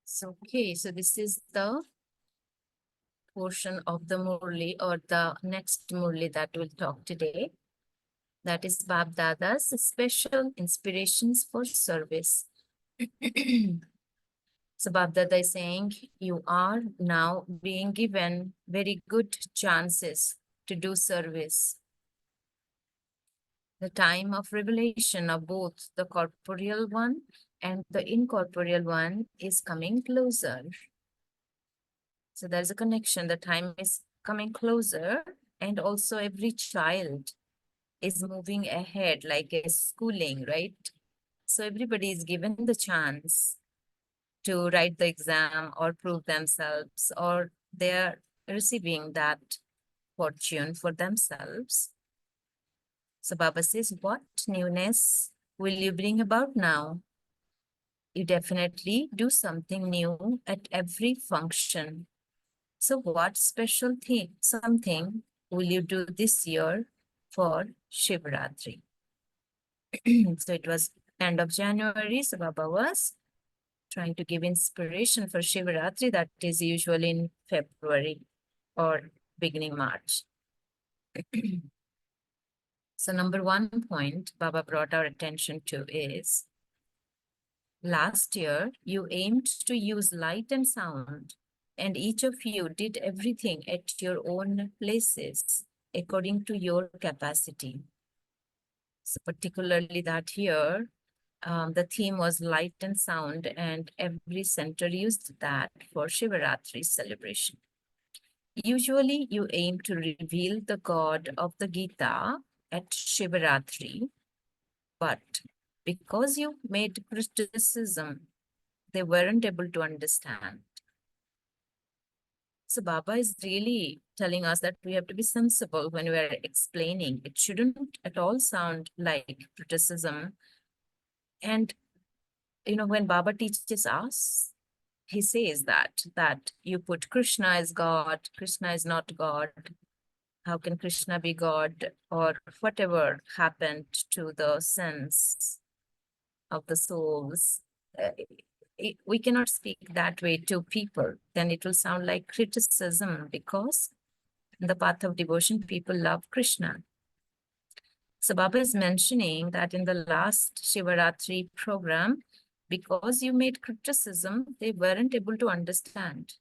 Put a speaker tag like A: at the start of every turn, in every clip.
A: So, okay, so this is the portion of the Murli or the next Murli that we'll talk today. That is Bab Dada's special inspirations for service. So Bab Dada is saying, you are now being given very good chances to do service. The time of revelation of both the corporeal one and the incorporeal one is coming closer. So there's a connection. The time is coming closer, and also every child is moving ahead like a schooling, right? So everybody is given the chance to write the exam or prove themselves, or they're receiving that fortune for themselves. So Baba says, what newness will you bring about now? You definitely do something new at every function. So what special thing, something will you do this year for Shivratri? So it was end of January, so Baba was trying to give inspiration for Shivratri, that is usually in February or beginning March. So number one point Baba brought our attention to is, last year you aimed to use light and sound, and each of you did everything at your own places according to your capacity. So particularly that year, the theme was light and sound, and every center used that for Shivaratri celebration. Usually, you aim to reveal the God of the Gita at Shivaratri, but because you made criticism, they weren't able to understand. So Baba is really telling us that we have to be sensible when we are explaining. It shouldn't at all sound like criticism. And, you know, when Baba teaches us, he says that you put Krishna as God, Krishna is not God. How can Krishna be God? Or whatever happened to the sense of the souls. We cannot speak that way to people. Then it will sound like criticism, because in the path of devotion, people love Krishna. So Baba is mentioning that in the last Shivaratri program, because you made criticism, they weren't able to understand.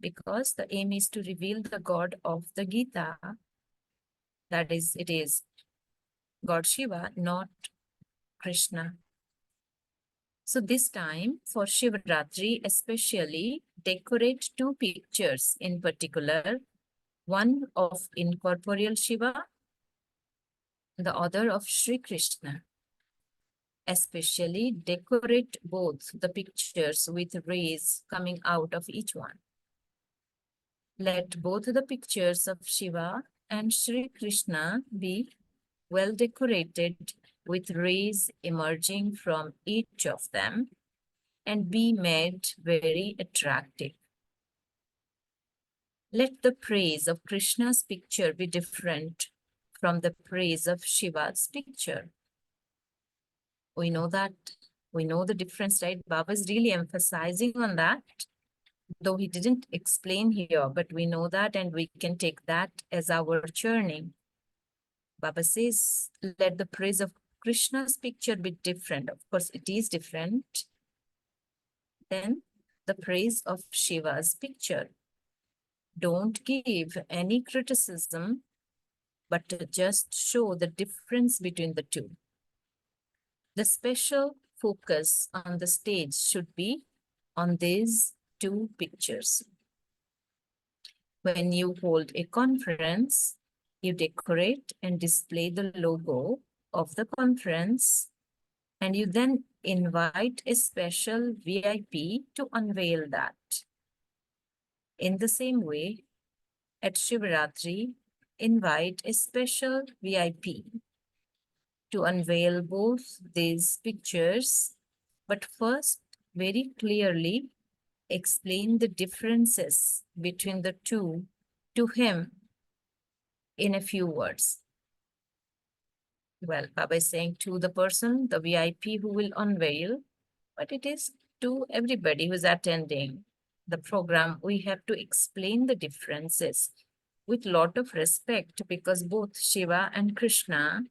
A: Because the aim is to reveal the God of the Gita. That is, it is God Shiva, not Krishna. So this time for Shivaratri, especially decorate two pictures in particular, one of incorporeal Shiva, the other of Sri Krishna. Especially decorate both the pictures with rays coming out of each one. Let both the pictures of Shiva and Sri Krishna be well decorated with rays emerging from each of them and be made very attractive. Let the praise of Krishna's picture be different from the praise of Shiva's picture. We know that, we know the difference, right? Baba is really emphasizing on that, though he didn't explain here, but we know that, and we can take that as our churning. Baba says, let the praise of Krishna's picture be different. Of course, it is different than the praise of Shiva's picture. Don't give any criticism, but just show the difference between the two. The special focus on the stage should be on these two pictures. When you hold a conference, you decorate and display the logo of the conference, and you then invite a special VIP to unveil that. In the same way, at Shivaratri, invite a special VIP to unveil both these pictures, but first, very clearly, explain the differences between the two to him in a few words. Well, Baba is saying to the person, the VIP who will unveil, but it is to everybody who is attending the program. We have to explain the differences with lot of respect, because both Shiva and Krishna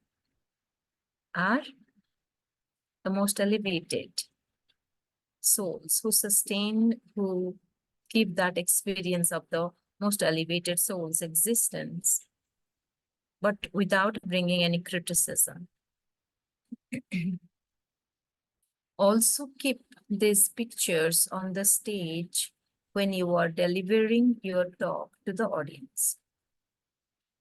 A: are the most elevated souls who sustain, who give that experience of the most elevated soul's existence, but without bringing any criticism. Also keep these pictures on the stage when you are delivering your talk to the audience.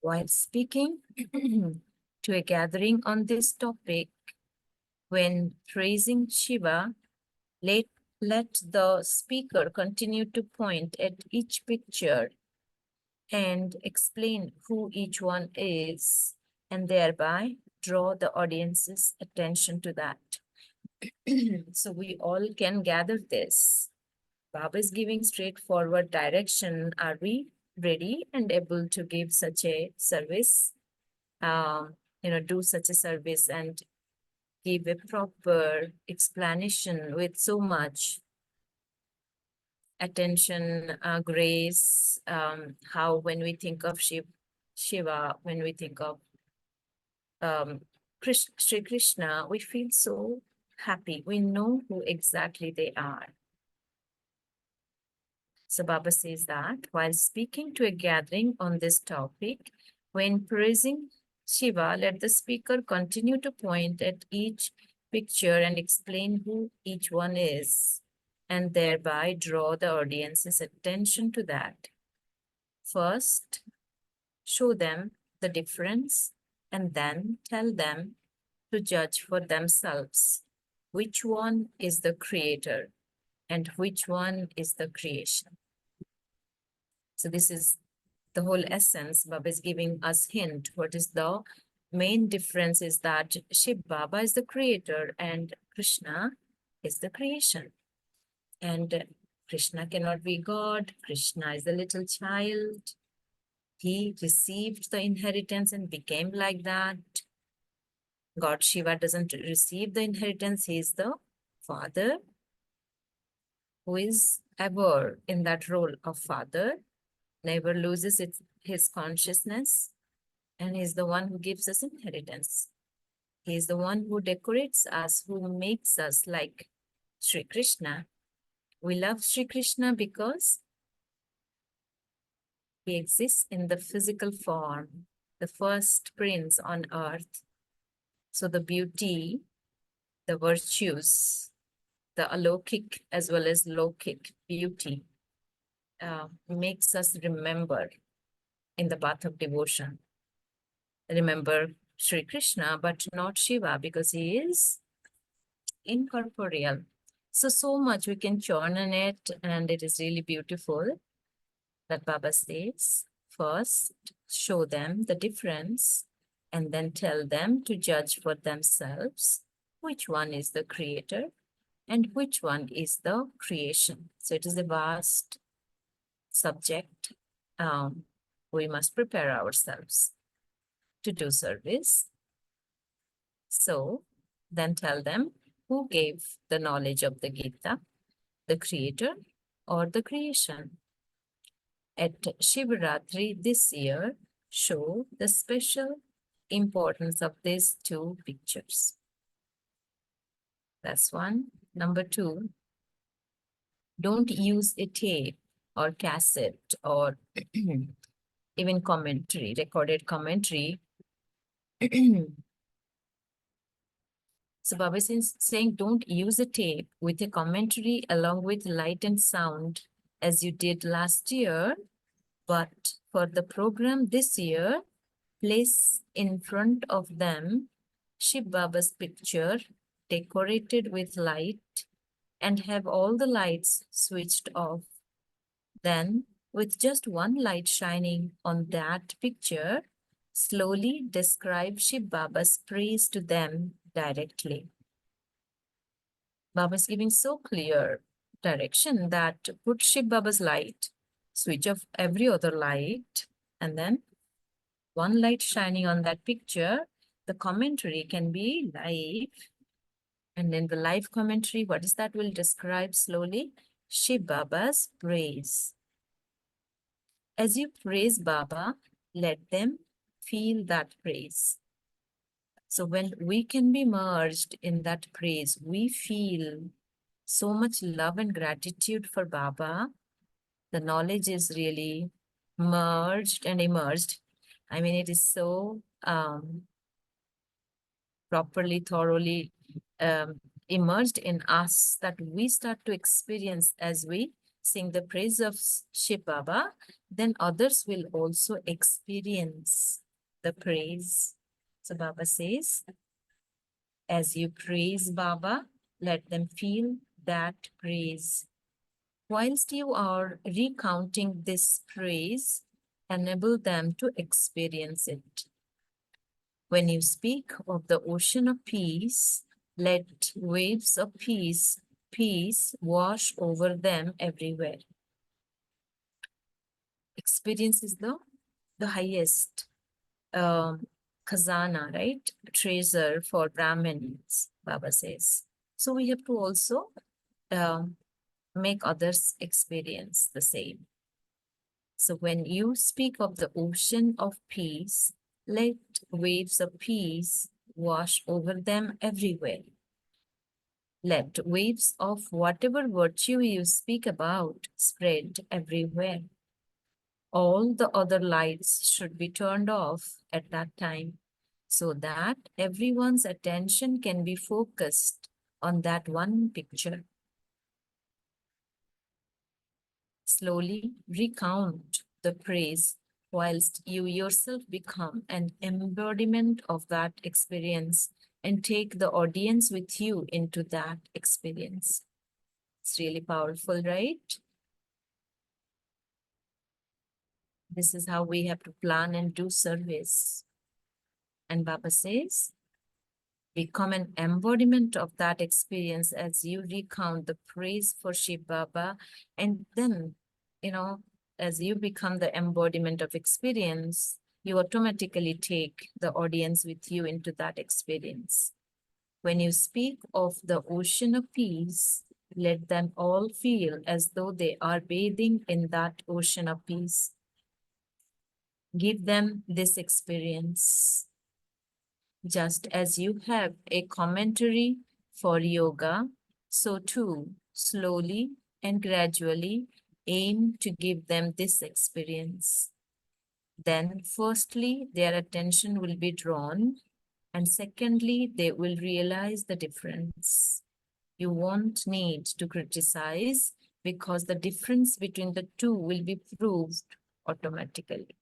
A: While speaking to a gathering on this topic, when praising Shiva, let the speaker continue to point at each picture and explain who each one is, and thereby draw the audience's attention to that. So we all can gather this. Baba is giving straightforward direction. Are we ready and able to give such a service? Do such a service and give a proper explanation with so much attention, grace, how when we think of Shiva, when we think of Sri Krishna, we feel so happy. We know who exactly they are. So Baba says that while speaking to a gathering on this topic, when praising Shiva, let the speaker continue to point at each picture and explain who each one is, and thereby draw the audience's attention to that. First, show them the difference and then tell them to judge for themselves which one is the creator and which one is the creation. So this is the whole essence. Baba is giving us hint. What is the main difference is that Shiv Baba is the creator and Krishna is the creation. And Krishna cannot be God. Krishna is the little child. He received the inheritance and became like that. God Shiva doesn't receive the inheritance. He is the father who is ever in that role of father, never loses his consciousness, and he is the one who gives us inheritance. He is the one who decorates us, who makes us like Sri Krishna. We love Sri Krishna because he exists in the physical form, the first prince on earth. So the beauty, the virtues, the alokik as well as lokik beauty makes us remember in the path of devotion. Remember Sri Krishna, but not Shiva, because he is incorporeal. So much we can churn on it, and it is really beautiful that Baba says, first show them the difference and then tell them to judge for themselves which one is the creator and which one is the creation. So it is a vast subject. We must prepare ourselves to do service. So then tell them who gave the knowledge of the Gita, the creator or the creation. At Shivratri this year, show the special importance of these two pictures. That's one. Number two, don't use a tape or cassette or even commentary, recorded commentary. So Baba is saying, don't use a tape with a commentary along with light and sound as you did last year, but for the program this year, place in front of them Shiv Baba's picture decorated with light and have all the lights switched off. Then, with just one light shining on that picture, slowly describe Shiv Baba's praise to them directly. Baba is giving so clear direction that put Shiv Baba's light, switch off every other light, and then one light shining on that picture. The commentary can be live. And in the live commentary, what is that? We'll describe slowly. Shiv Baba's praise. As you praise Baba, let them feel that praise. So when we can be merged in that praise, we feel so much love and gratitude for Baba. The knowledge is really merged and emerged. I mean, it is so properly, thoroughly emerged in us that we start to experience as we sing the praise of Shiv Baba, then others will also experience the praise. So Baba says, as you praise Baba, let them feel that praise. Whilst you are recounting this praise, enable them to experience it. When you speak of the ocean of peace, let waves of peace wash over them everywhere. Experience is the highest khazana, right? Treasure for Brahmins, Baba says. So we have to also make others experience the same. So when you speak of the ocean of peace, let waves of peace wash over them everywhere. Let waves of whatever virtue you speak about spread everywhere. All the other lights should be turned off at that time so that everyone's attention can be focused on that one picture. Slowly recount the praise whilst you yourself become an embodiment of that experience and take the audience with you into that experience. It's really powerful, right? This is how we have to plan and do service. And Baba says, become an embodiment of that experience as you recount the praise for Shiv Baba. And then, as you become the embodiment of experience, you automatically take the audience with you into that experience. When you speak of the ocean of peace, let them all feel as though they are bathing in that ocean of peace. Give them this experience. Just as you have a commentary for yoga, so too, slowly and gradually, aim to give them this experience. Then, firstly, their attention will be drawn, and secondly, they will realize the difference. You won't need to criticize because the difference between the two will be proved automatically.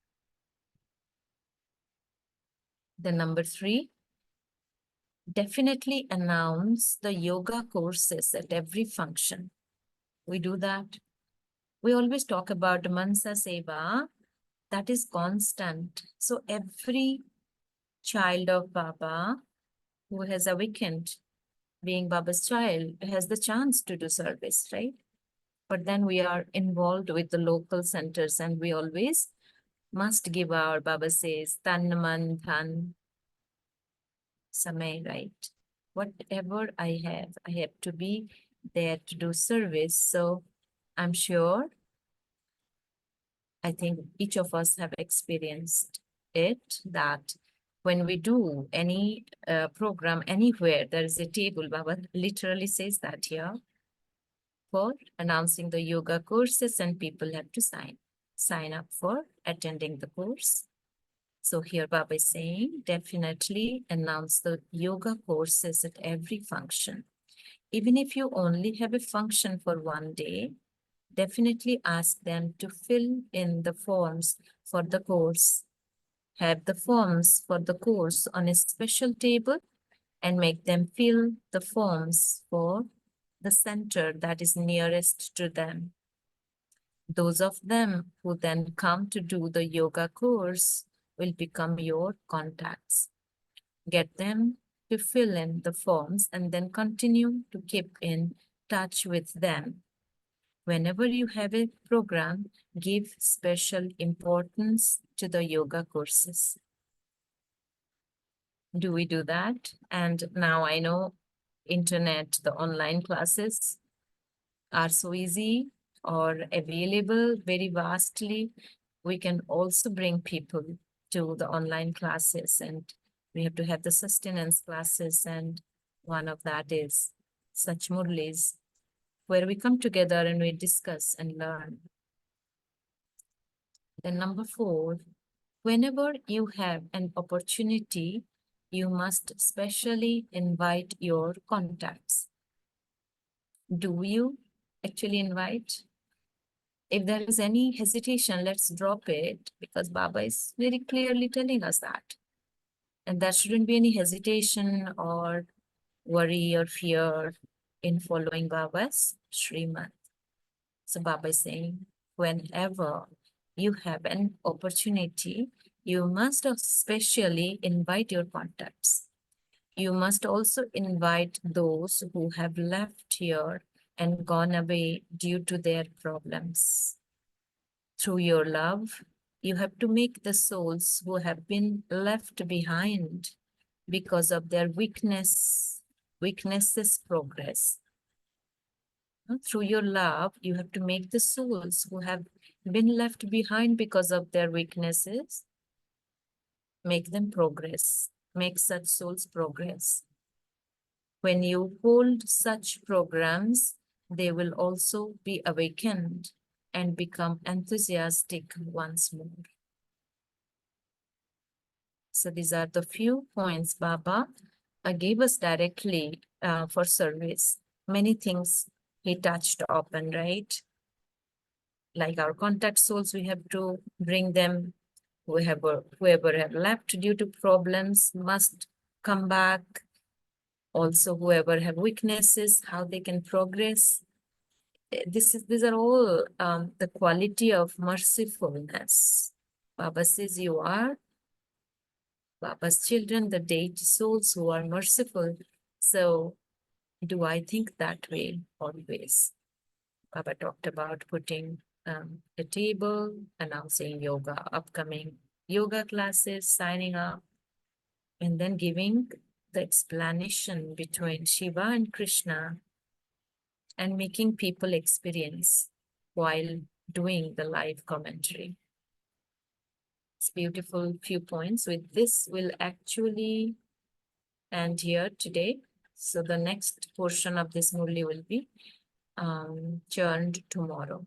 A: Then number 3, definitely announce the yoga courses at every function. We do that. We always talk about Mansa Seva. That is constant. So every child of Baba who has awakened, being Baba's child, has the chance to do service, right? But then we are involved with the local centers and we always must give our, Baba says, tan, man, dhan, samay, right? Whatever I have to be there to do service. So I'm sure, I think each of us have experienced it, that when we do any program anywhere, there is a table. Baba literally says that here for announcing the yoga courses, and people have to sign up for attending the course. So here Baba is saying, definitely announce the yoga courses at every function. Even if you only have a function for one day, definitely ask them to fill in the forms for the course. Have the forms for the course on a special table and make them fill the forms for the center that is nearest to them. Those of them who then come to do the yoga course will become your contacts. Get them to fill in the forms and then continue to keep in touch with them. Whenever you have a program, give special importance to the yoga courses. Do we do that? And now I know internet, the online classes are so easy or available very vastly. We can also bring people to the online classes, and we have to have the sustenance classes. And one of that is such Murlis, where we come together and we discuss and learn. Then number 4, whenever you have an opportunity, you must specially invite your contacts. Do you actually invite? If there is any hesitation, let's drop it, because Baba is very clearly telling us that. And there shouldn't be any hesitation or worry or fear in following Baba's Srimad. So Baba is saying, whenever you have an opportunity, you must especially invite your contacts. You must also invite those who have left here and gone away due to their problems. Through your love, you have to make the souls who have been left behind because of their weaknesses progress. Through your love, you have to make the souls who have been left behind because of their weaknesses, make them progress, make such souls progress. When you hold such programs, they will also be awakened and become enthusiastic once more. So these are the few points Baba gave us directly for service. Many things he touched upon, right? Like our contact souls, we have to bring them. Whoever have left due to problems must come back. Also, whoever have weaknesses, how they can progress. These are all the quality of mercifulness. Baba says you are Baba's children, the deity souls who are merciful. So do I think that way always? Baba talked about putting a table, announcing yoga, upcoming yoga classes, signing up, and then giving the explanation between Shiva and Krishna and making people experience while doing the live commentary. It's beautiful few points. With this, we'll actually end here today. So the next portion of this Murli will be churned tomorrow.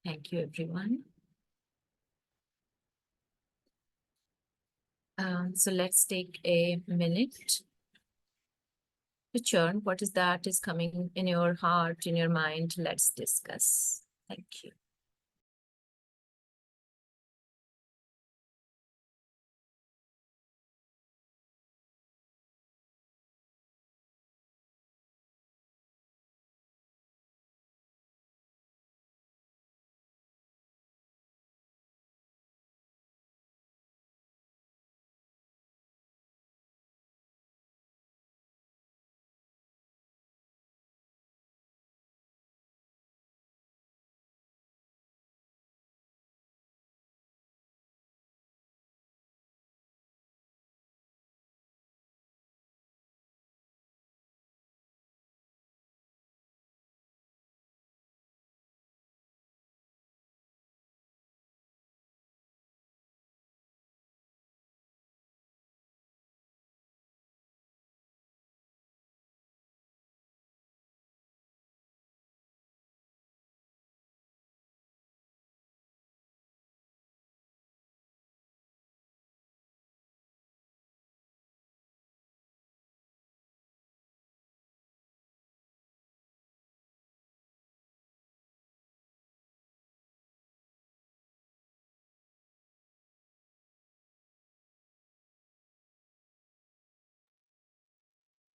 A: Thank you, everyone. So let's take a minute to churn. What is that is coming in your heart, in your mind? Let's discuss. Thank you.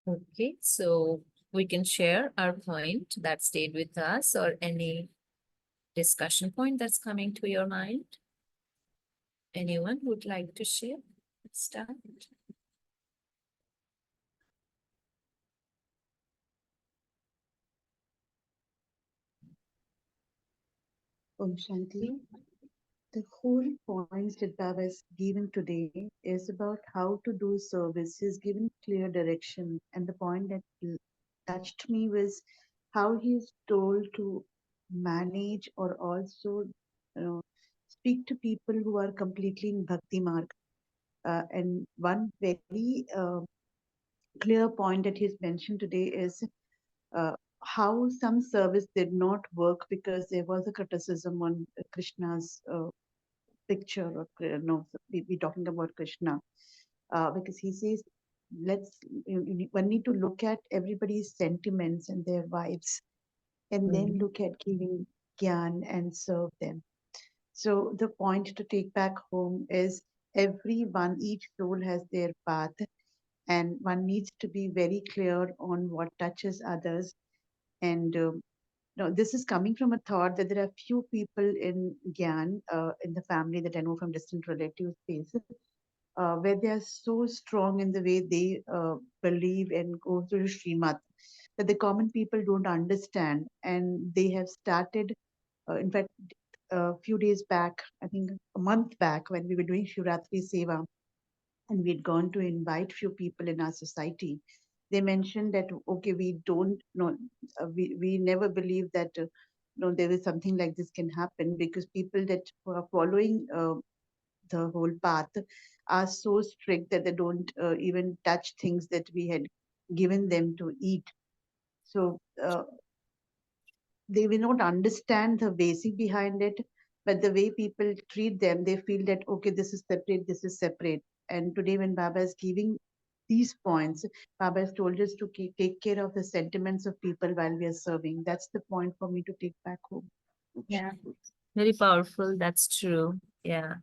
A: Okay, so we can share our point that stayed with us or any discussion point that's coming to your mind. Anyone would like to share? Let's start.
B: Om Shanti. The whole points that Baba has given today is about how to do service. He's given clear direction, and the point that touched me was how he's told to manage or also speak to people who are completely in bhakti marg. And one very clear point that he's mentioned today is how some service did not work because there was a criticism on Krishna's picture or no, we're talking about Krishna because he says one need to look at everybody's sentiments and their vibes and then look at giving gyan and serve them. So the point to take back home is everyone, each soul has their path, and one needs to be very clear on what touches others. And this is coming from a thought that there are few people in Gyan, in the family that I know from distant relative spaces, where they are so strong in the way they believe and go through Srimad that the common people don't understand. And they have started, in fact, a few days back, I think a month back, when we were doing Shivratri Seva, and we had gone to invite few people in our society, they mentioned that okay, we don't know, we never believe that there is something like this can happen because people that are following the whole path are so strict that they don't even touch things that we had given them to eat. So they will not understand the basic behind it, but the way people treat them, they feel that okay, this is separate, this is separate. And today when Baba is giving these points, Baba has told us to take care of the sentiments of people while we are serving. That's the point for me to take back home.
A: Yeah, very powerful. That's true. Yeah.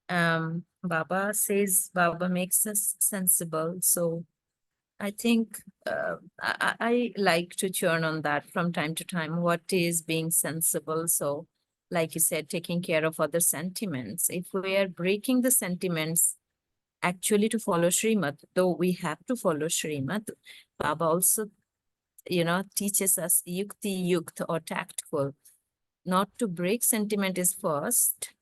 A: Baba says Baba makes us sensible. So I think I like to churn on that from time to time. What is being sensible? So, like you said, taking care of other sentiments. If we are breaking the sentiments actually to follow Srimad, though we have to follow Srimad, Baba also, teaches us yukti yukt or tactful. Not to break sentiment is first,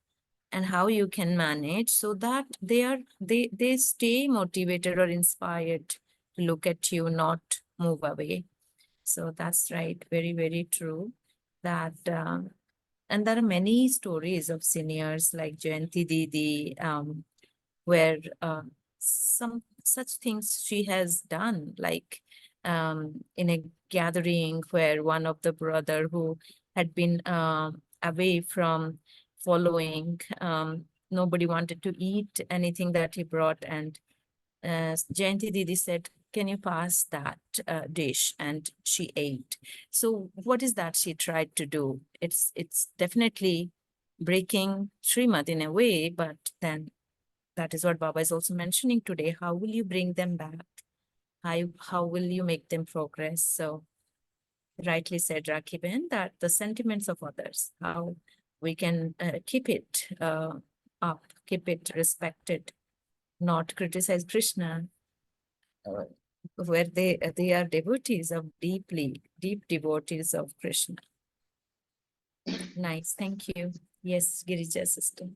A: and how you can manage so that they stay motivated or inspired to look at you, not move away. So that's right, very very true. That and there are many stories of seniors like Jayanti Didi, where some such things she has done, like in a gathering where one of the brother who had been away from following, nobody wanted to eat anything that he brought, and Jayanti Didi said, can you pass that dish? And she ate. So what is that she tried to do? It's definitely breaking Srimad in a way, but then that is what Baba is also mentioning today. How will you bring them back? How will you make them progress? So rightly said, Rakhi-ben, that the sentiments of others, how we can keep it up, keep it respected, not criticize Krishna, uh, where they are devotees of deep devotees of Krishna. Nice, thank you. Yes, Girija sister.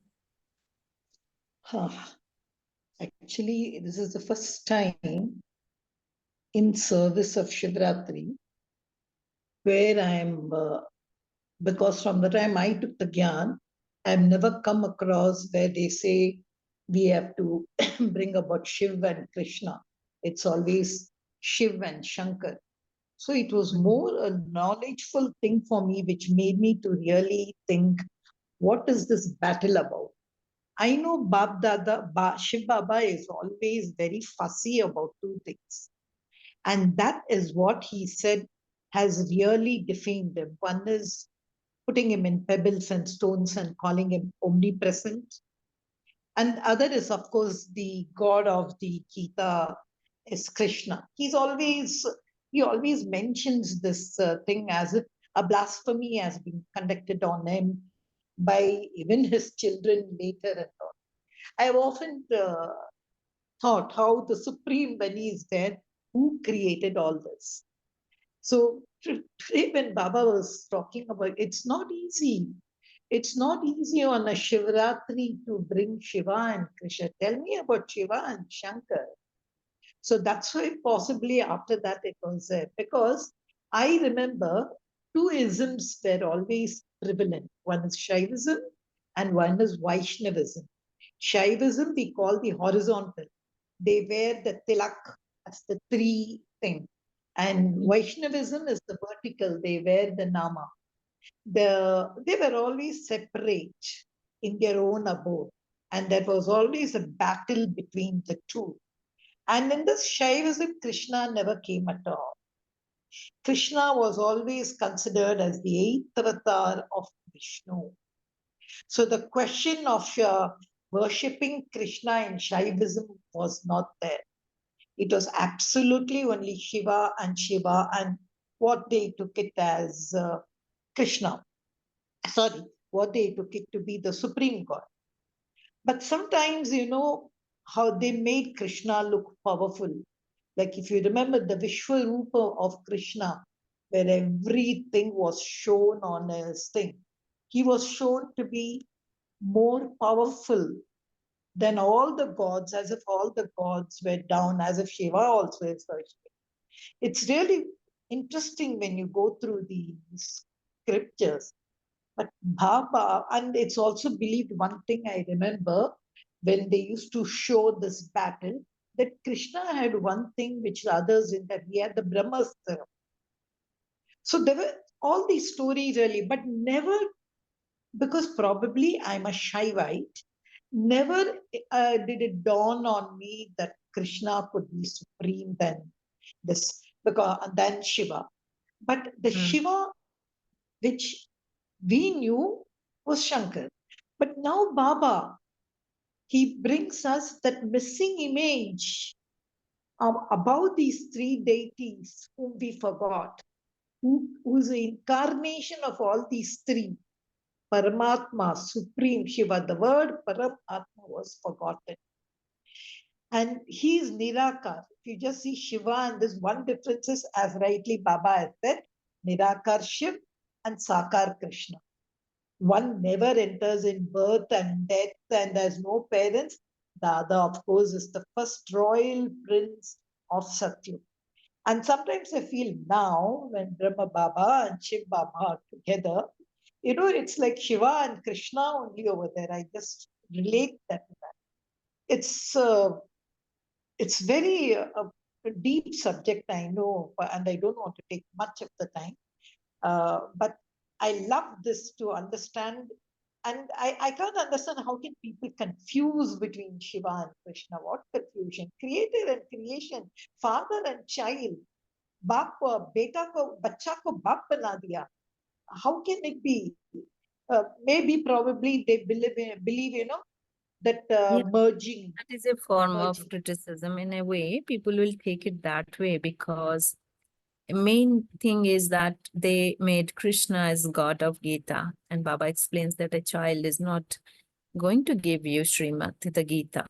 C: Actually, this is the first time in service of Shivratri where I'm, because from the time I took the Gyan, I've never come across where they say we have to bring about Shiv and Krishna. It's always Shiv and Shankar. So it was more a knowledgeful thing for me, which made me to really think, what is this battle about? I know Bab Dada, Shiv Baba is always very fussy about two things. And that is what he said has really defined him. One is putting him in pebbles and stones and calling him omnipresent. And other is, of course, the god of the Gita is Krishna. He always mentions this thing as if a blasphemy has been conducted on him by even his children later and all. I have often thought how the Supreme, when he is there, who created all this? So today when Baba was talking about, it's not easy It's not easy on a Shivratri to bring Shiva and Krishna. Tell me about Shiva and Shankar. So that's why possibly after that it was there. Because I remember two isms were always prevalent. One is Shaivism and one is Vaishnavism. Shaivism we call the horizontal. They wear the tilak as the three thing. And Vaishnavism is the vertical. They wear the nama. They were always separate in their own abode. And there was always a battle between the two. And in this Shaivism, Krishna never came at all. Krishna was always considered as the eighth avatar of Vishnu. So the question of worshipping Krishna in Shaivism was not there. It was absolutely only Shiva and what they took it as Krishna. Sorry, what they took it to be the supreme God. But sometimes, how they made Krishna look powerful. Like if you remember the Vishwarupa of Krishna, where everything was shown on his thing, he was shown to be more powerful than all the gods, as if all the gods were down, as if Shiva also is worshipped. It's really interesting when you go through the scriptures. But Baba, and it's also believed, one thing I remember when they used to show this battle, that Krishna had one thing which the others didn't have. He had the Brahmastra. So there were all these stories really, but never, because probably I'm a Shaivite, never did it dawn on me that Krishna could be supreme than this, because than Shiva. But the Shiva which we knew was Shankar. But now Baba, he brings us that missing image about these three deities whom we forgot, who's the incarnation of all these three. Paramatma, Supreme Shiva, the word Paramatma was forgotten. And he is Nirakar. If you just see Shiva, and this one difference is, as rightly Baba has said, Nirakar Shiv and Sakar Krishna. One never enters in birth and death and has no parents. The other, of course, is the first royal prince of Satyam. And sometimes I feel now when Brahma Baba and Shiv Baba are together, it's like Shiva and Krishna only over there. I just relate that to that. It's very a deep subject, I know, and I don't want to take much of the time. But I love this to understand, and I can't understand how can people confuse between Shiva and Krishna. What confusion? Creator and creation, father and child. Baap, beta ko, bacha ko baap bana diya. How can it be? Maybe probably they believe that
A: Yeah,
C: merging.
A: that is a form of
C: Merging.
A: criticism in a way. People will take it that way because main thing is that they made Krishna as God of Gita, and Baba explains that a child is not going to give you Srimad, the Gita.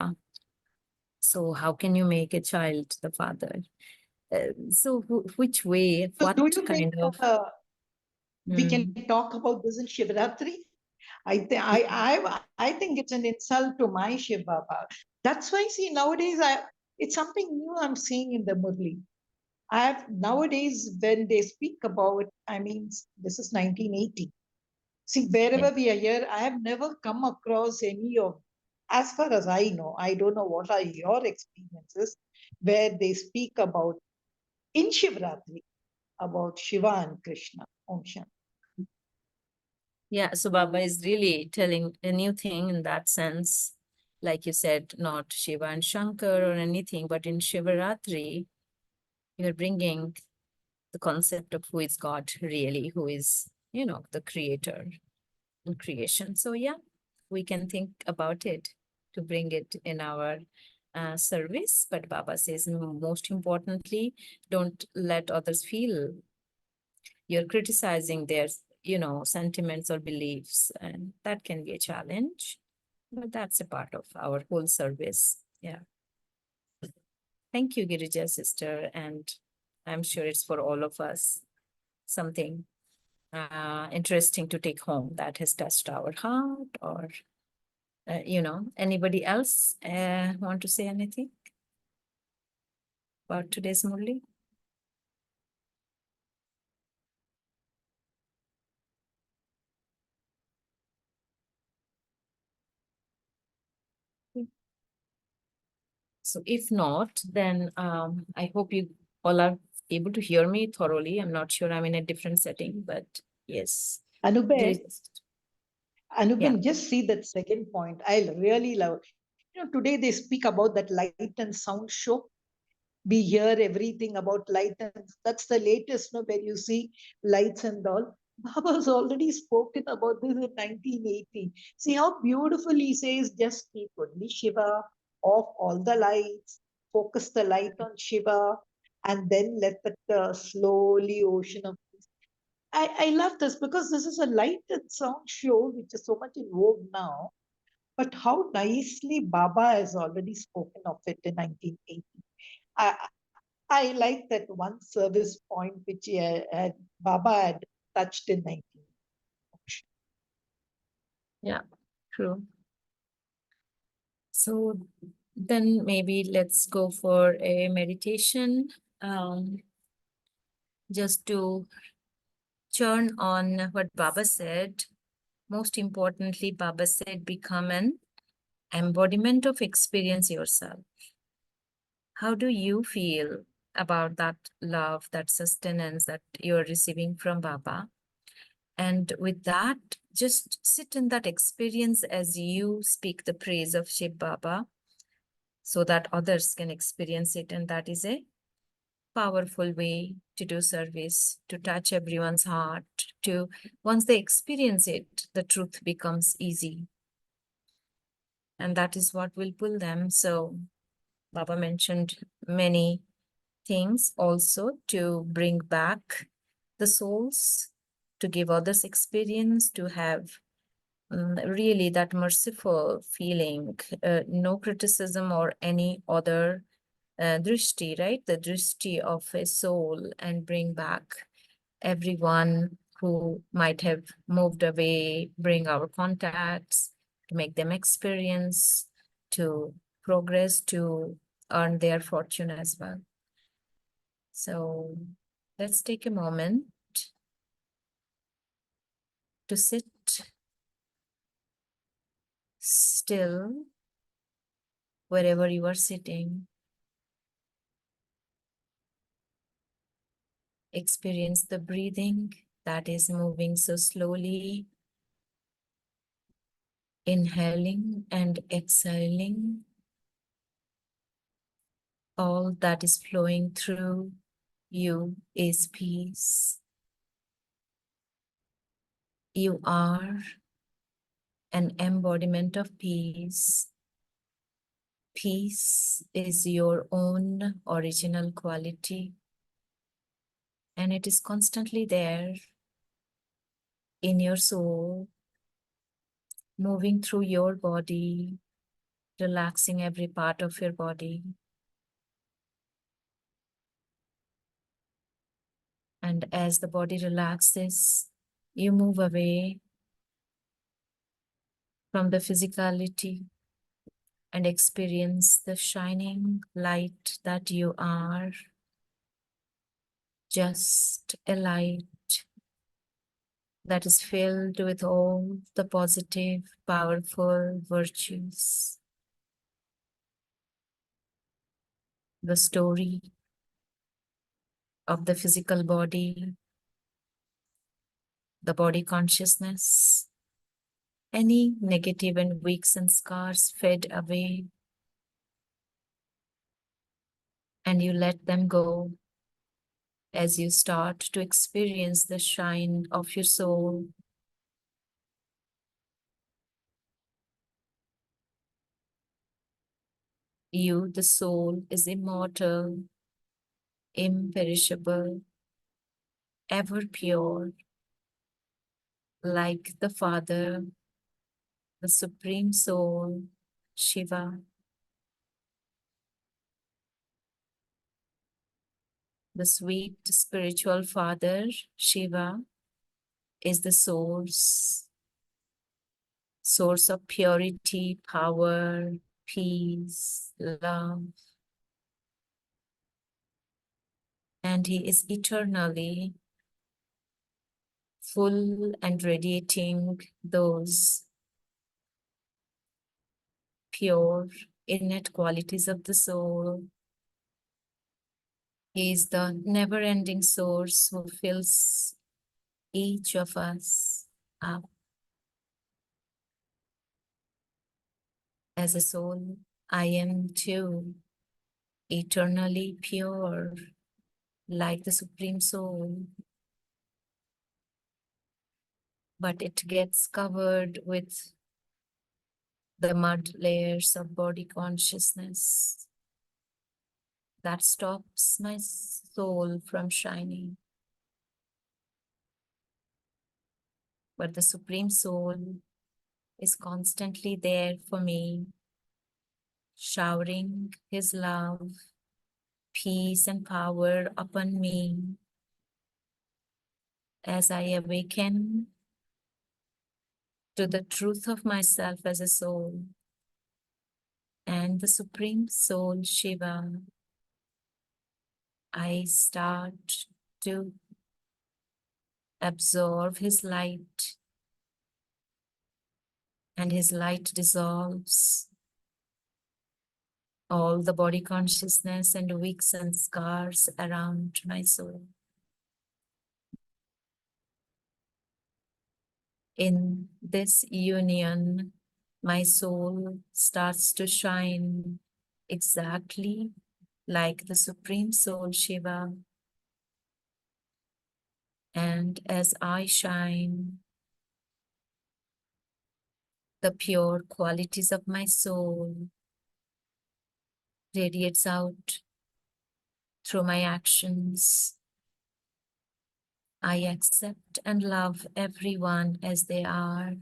A: So how can you make a child the father? So which way,
C: So
A: what
C: do you think
A: kind of?
C: we can talk about this in Shivratri? I think it's an insult to my Shiv Baba. That's why, see, nowadays it's something new I'm seeing in the Murli. Nowadays when they speak about, I mean, this is 1980. See, wherever we are here, I have never come across any of, as far as I know, I don't know what are your experiences, where they speak about in Shivratri about Shiva and Krishna. Om Shanti.
A: Yeah, so Baba is really telling a new thing in that sense. Like you said, not Shiva and Shankar or anything, but in Shivaratri, you're bringing the concept of who is God really, who is, the creator and creation. So yeah, we can think about it to bring it in our service. But Baba says, most importantly, don't let others feel you're criticizing their, sentiments or beliefs. And that can be a challenge, but that's a part of our whole service. Yeah. Thank you, Girija sister. And I'm sure it's for all of us something interesting to take home that has touched our heart, or anybody else want to say anything about today's Murli? So if not, then I hope you all are able to hear me thoroughly. I'm not sure, I'm in a different setting, but yes.
C: Anuben,
A: Yeah.
C: just see that second point. I really love. Today they speak about that light and sound show. We hear everything about light, and that's the latest, where you see lights and all. Baba's already spoken about this in 1980. See how beautiful he says, just keep only Shiva, off all the lights, focus the light on Shiva, and then let the slowly ocean of peace. I love this because this is a light and sound show which is so much in vogue now. But how nicely Baba has already spoken of it in 1980. I, I like that one service point which Baba had touched in 19.
A: Yeah, true. So then maybe let's go for a meditation, just to churn on what Baba said. Most importantly, Baba said, become an embodiment of experience yourself. How do you feel about that love, that sustenance that you're receiving from Baba? And with that, just sit in that experience as you speak the praise of Shiv Baba, so that others can experience it. And that is a powerful way to do service, to touch everyone's heart, to once they experience it, the truth becomes easy. And that is what will pull them. So Baba mentioned many things also to bring back the souls, to give others experience, to have really that merciful feeling, no criticism or any other drishti, right? The drishti of a soul, and bring back everyone who might have moved away, bring our contacts, to make them experience, to progress, to earn their fortune as well. So let's take a moment to sit still wherever you are sitting. Experience the breathing that is moving so slowly, inhaling and exhaling. All that is flowing through you is peace. You are an embodiment of peace. Peace is your own original quality, and it is constantly there in your soul, moving through your body, relaxing every part of your body. And as the body relaxes, you move away from the physicality and experience the shining light that you are. Just a light that is filled with all the positive, powerful virtues. The story of the physical body, the body consciousness, any negative and weak scars fade away, and you let them go as you start to experience the shine of your soul. You, the soul, is immortal, imperishable, ever pure, like the Father, the Supreme Soul, Shiva. The sweet spiritual Father, Shiva, is the source of purity, power, peace, love. And he is eternally full and radiating those pure, innate qualities of the soul. He is the never-ending source who fills each of us up. As a soul, I am too eternally pure, like the Supreme Soul. But it gets covered with the mud layers of body consciousness that stops my soul from shining. But the Supreme Soul is constantly there for me, showering his love, peace, and power upon me as I awaken to the truth of myself as a soul and the Supreme Soul Shiva. I start to absorb his light, and his light dissolves all the body consciousness and wicks and scars around my soul. In this union, my soul starts to shine exactly like the Supreme Soul Shiva. And as I shine, the pure qualities of my soul radiates out through my actions. I accept and love everyone as they are.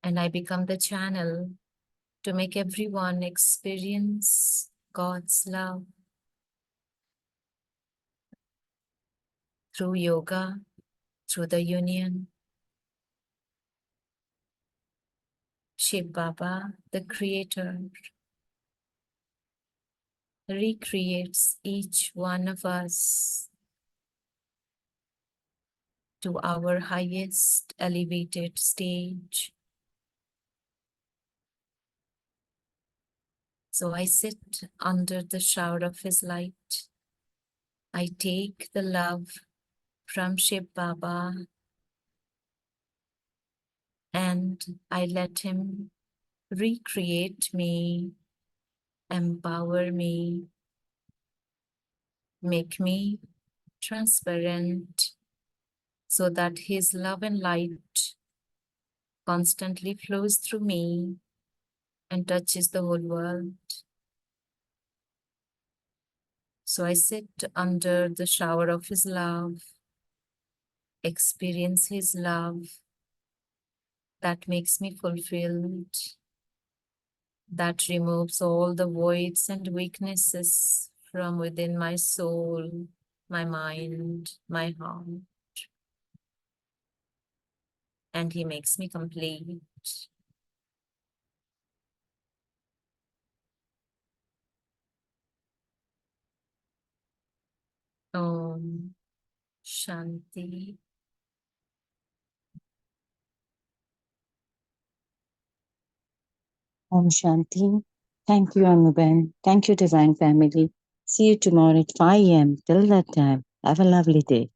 A: And I become the channel to make everyone experience God's love through yoga, through the union. Shiv Baba, the creator, recreates each one of us to our highest elevated stage. So I sit under the shower of his light. I take the love from Shiv Baba and I let him recreate me, empower me, make me transparent so that his love and light constantly flows through me and touches the whole world. So I sit under the shower of his love, experience his love that makes me fulfilled, that removes all the voids and weaknesses from within my soul, my mind, my heart. And he makes me complete. Om Shanti.
D: Om Shanti. Thank you, Anuben. Thank you, Divine Family. See you tomorrow at 5 a.m. Till that time, have a lovely day.